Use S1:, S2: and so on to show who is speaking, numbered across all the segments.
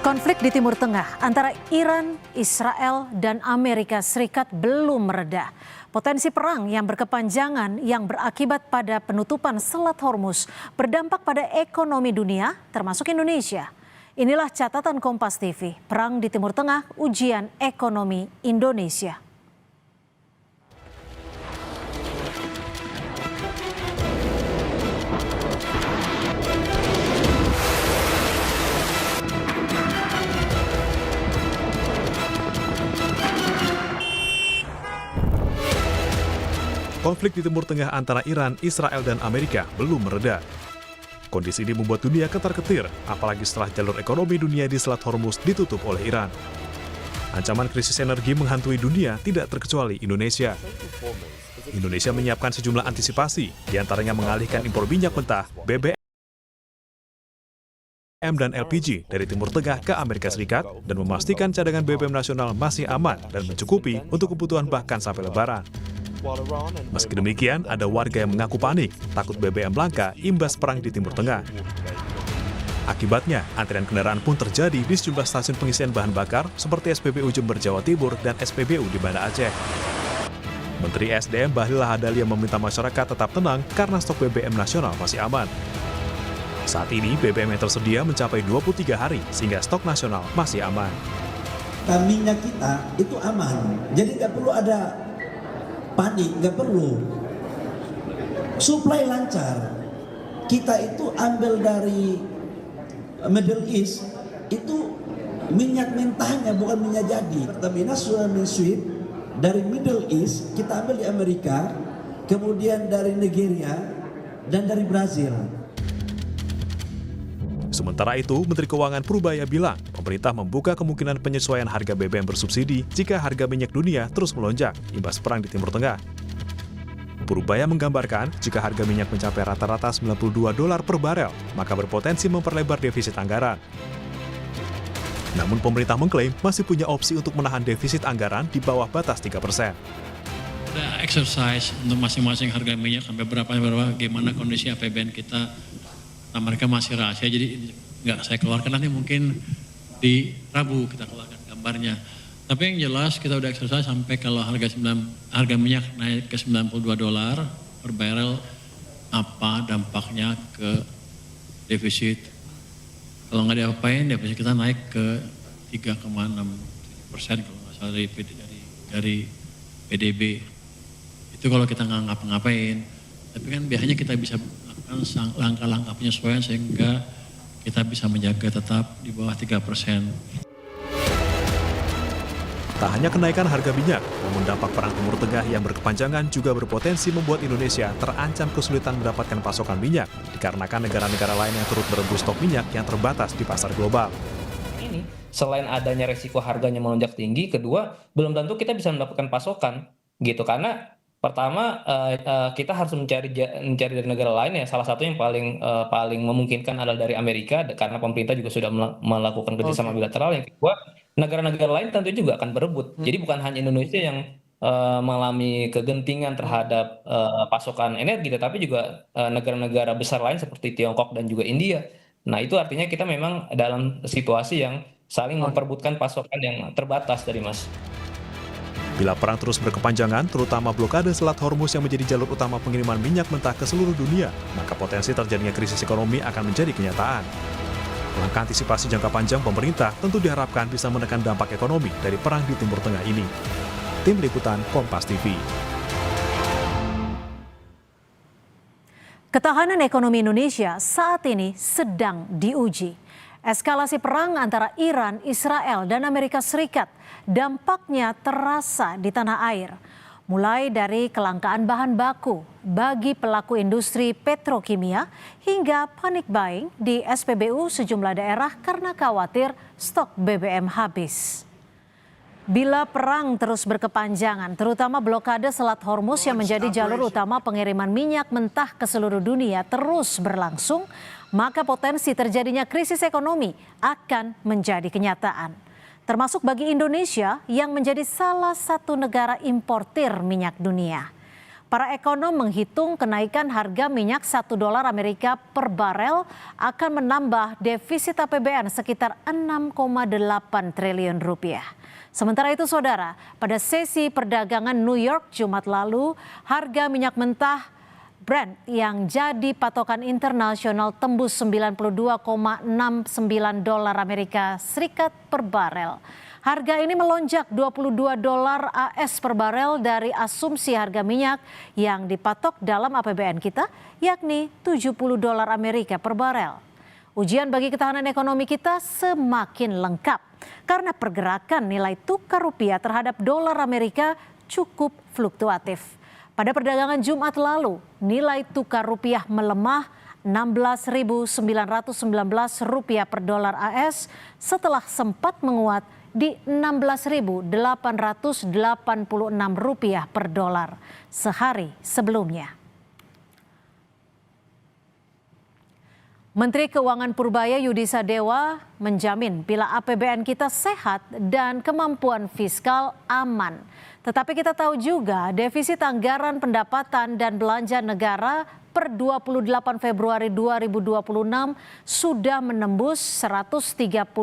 S1: Konflik di Timur Tengah antara Iran, Israel, dan Amerika Serikat belum mereda. Potensi perang yang berkepanjangan yang berakibat pada penutupan Selat Hormuz berdampak pada ekonomi dunia, termasuk Indonesia. Inilah catatan Kompas TV, perang di Timur Tengah, ujian ekonomi Indonesia.
S2: Konflik di Timur Tengah antara Iran, Israel, dan Amerika belum mereda. Kondisi ini membuat dunia ketar-ketir, apalagi setelah jalur ekonomi dunia di Selat Hormuz ditutup oleh Iran. Ancaman krisis energi menghantui dunia tidak terkecuali Indonesia. Indonesia menyiapkan sejumlah antisipasi, diantaranya mengalihkan impor minyak mentah, BBM, dan LPG dari Timur Tengah ke Amerika Serikat dan memastikan cadangan BBM nasional masih aman dan mencukupi untuk kebutuhan bahkan sampai Lebaran. Meski demikian, ada warga yang mengaku panik, takut BBM langka imbas perang di Timur Tengah. Akibatnya, antrian kendaraan pun terjadi di sejumlah stasiun pengisian bahan bakar seperti SPBU Jember Jawa Timur dan SPBU di Banda Aceh. Menteri SDM Bahlil Lahadalia meminta masyarakat tetap tenang karena stok BBM nasional masih aman. Saat ini, BBM yang tersedia mencapai 23 hari sehingga stok nasional masih aman.
S3: Minyak kita itu aman, jadi nggak perlu ada panik, nggak perlu. Supply lancar. Kita itu ambil dari Middle East, itu minyak mentahnya bukan minyak jadi. Pertamina sudah men-switch dari Middle East, kita ambil di Amerika, kemudian dari Nigeria, dan dari Brazil.
S2: Sementara itu, Menteri Keuangan Purbaya bilang, pemerintah membuka kemungkinan penyesuaian harga BBM bersubsidi jika harga minyak dunia terus melonjak imbas perang di Timur Tengah. Purbaya menggambarkan, jika harga minyak mencapai rata-rata $92 per barel, maka berpotensi memperlebar defisit anggaran. Namun pemerintah mengklaim masih punya opsi untuk menahan defisit anggaran di bawah batas 3%.
S4: Ada exercise untuk masing-masing harga minyak sampai berapa, gimana kondisi APBN kita. Nah, mereka masih rahasia, jadi nggak saya keluarkan, nanti mungkin di Rabu kita keluarkan gambarnya. Tapi yang jelas kita udah exercise sampai kalau harga minyak naik ke $92 per barrel, apa dampaknya ke defisit. Kalau nggak diapain, defisit kita naik ke 3,6% kalau nggak salah dari PDB. Itu kalau kita nggak ngapa-ngapain. Tapi kan biasanya kita bisa langkah-langkah penyesuaian sehingga kita bisa menjaga tetap di bawah 3%.
S2: Tak hanya kenaikan harga minyak, namun dampak perang Timur Tengah yang berkepanjangan juga berpotensi membuat Indonesia terancam kesulitan mendapatkan pasokan minyak dikarenakan negara-negara lain yang turut berebut stok minyak yang terbatas di pasar global.
S5: Ini selain adanya resiko harganya melonjak tinggi, kedua belum tentu kita bisa mendapatkan pasokan gitu, karena pertama, kita harus mencari dari negara lain ya. Salah satu yang paling memungkinkan adalah dari Amerika, karena pemerintah juga sudah melakukan kerjasama bilateral. Yang kedua, negara-negara lain tentu juga akan berebut. Jadi bukan hanya Indonesia yang mengalami kegentingan terhadap pasokan energi, tetapi juga negara-negara besar lain seperti Tiongkok dan juga India. Nah, itu artinya kita memang dalam situasi yang saling memperebutkan pasokan yang terbatas tadi, Mas.
S2: Bila perang terus berkepanjangan, terutama blokade Selat Hormuz yang menjadi jalur utama pengiriman minyak mentah ke seluruh dunia, maka potensi terjadinya krisis ekonomi akan menjadi kenyataan. Langkah antisipasi jangka panjang pemerintah tentu diharapkan bisa menekan dampak ekonomi dari perang di Timur Tengah ini. Tim Liputan Kompas TV.
S1: Ketahanan ekonomi Indonesia saat ini sedang diuji. Eskalasi perang antara Iran, Israel, dan Amerika Serikat dampaknya terasa di tanah air. Mulai dari kelangkaan bahan baku bagi pelaku industri petrokimia hingga panic buying di SPBU sejumlah daerah karena khawatir stok BBM habis. Bila perang terus berkepanjangan, terutama blokade Selat Hormuz yang menjadi jalur utama pengiriman minyak mentah ke seluruh dunia terus berlangsung, maka potensi terjadinya krisis ekonomi akan menjadi kenyataan. Termasuk bagi Indonesia yang menjadi salah satu negara importir minyak dunia. Para ekonom menghitung kenaikan harga minyak $1 Amerika per barel akan menambah defisit APBN sekitar 6,8 triliun rupiah. Sementara itu saudara, pada sesi perdagangan New York Jumat lalu, harga minyak mentah Brent yang jadi patokan internasional tembus $92,69 Amerika Serikat per barel. Harga ini melonjak $22 AS per barel dari asumsi harga minyak yang dipatok dalam APBN kita, yakni $70 Amerika per barel. Ujian bagi ketahanan ekonomi kita semakin lengkap karena pergerakan nilai tukar rupiah terhadap dolar Amerika cukup fluktuatif. Pada perdagangan Jumat lalu, nilai tukar rupiah melemah Rp16.919 per dolar AS setelah sempat menguat di Rp16.886 per dolar sehari sebelumnya. Menteri Keuangan Purbaya Yudi Sadewa menjamin bila APBN kita sehat dan kemampuan fiskal aman. Tetapi kita tahu juga defisit anggaran pendapatan dan belanja negara per 28 Februari 2026 sudah menembus 135,7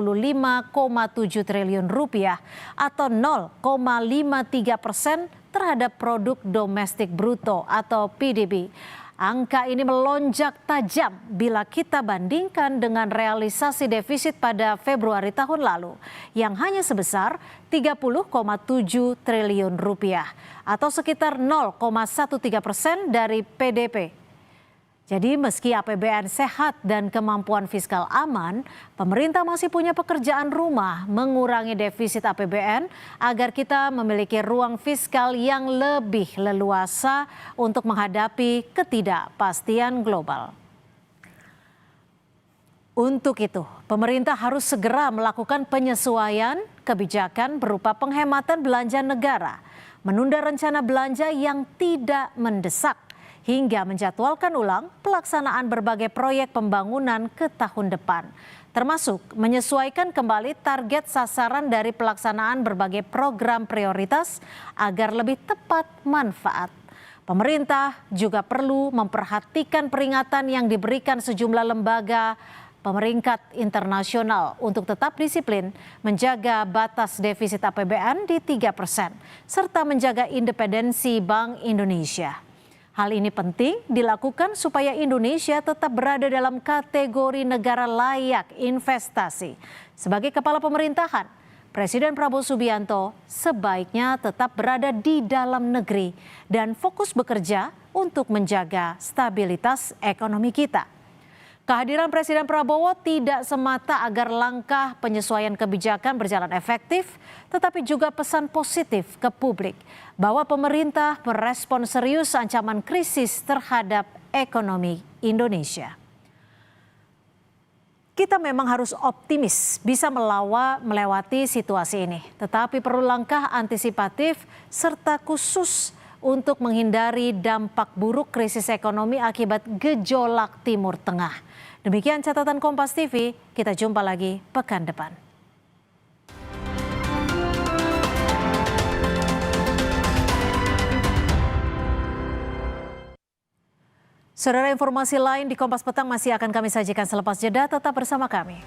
S1: triliun rupiah atau 0,53% terhadap produk domestik bruto atau PDB. Angka ini melonjak tajam bila kita bandingkan dengan realisasi defisit pada Februari tahun lalu yang hanya sebesar 30,7 triliun rupiah atau sekitar 0,13% dari PDB. Jadi meski APBN sehat dan kemampuan fiskal aman, pemerintah masih punya pekerjaan rumah mengurangi defisit APBN agar kita memiliki ruang fiskal yang lebih leluasa untuk menghadapi ketidakpastian global. Untuk itu, pemerintah harus segera melakukan penyesuaian kebijakan berupa penghematan belanja negara, menunda rencana belanja yang tidak mendesak, hingga menjadwalkan ulang pelaksanaan berbagai proyek pembangunan ke tahun depan, termasuk menyesuaikan kembali target sasaran dari pelaksanaan berbagai program prioritas agar lebih tepat manfaat. Pemerintah juga perlu memperhatikan peringatan yang diberikan sejumlah lembaga pemeringkat internasional untuk tetap disiplin menjaga batas defisit APBN di 3%, serta menjaga independensi Bank Indonesia. Hal ini penting dilakukan supaya Indonesia tetap berada dalam kategori negara layak investasi. Sebagai kepala pemerintahan, Presiden Prabowo Subianto sebaiknya tetap berada di dalam negeri dan fokus bekerja untuk menjaga stabilitas ekonomi kita. Kehadiran Presiden Prabowo tidak semata agar langkah penyesuaian kebijakan berjalan efektif, tetapi juga pesan positif ke publik bahwa pemerintah merespon serius ancaman krisis terhadap ekonomi Indonesia. Kita memang harus optimis bisa melewati situasi ini, tetapi perlu langkah antisipatif serta khusus untuk menghindari dampak buruk krisis ekonomi akibat gejolak Timur Tengah. Demikian catatan Kompas TV, kita jumpa lagi pekan depan. Saudara, informasi lain di Kompas Petang masih akan kami sajikan selepas jeda, tetap bersama kami.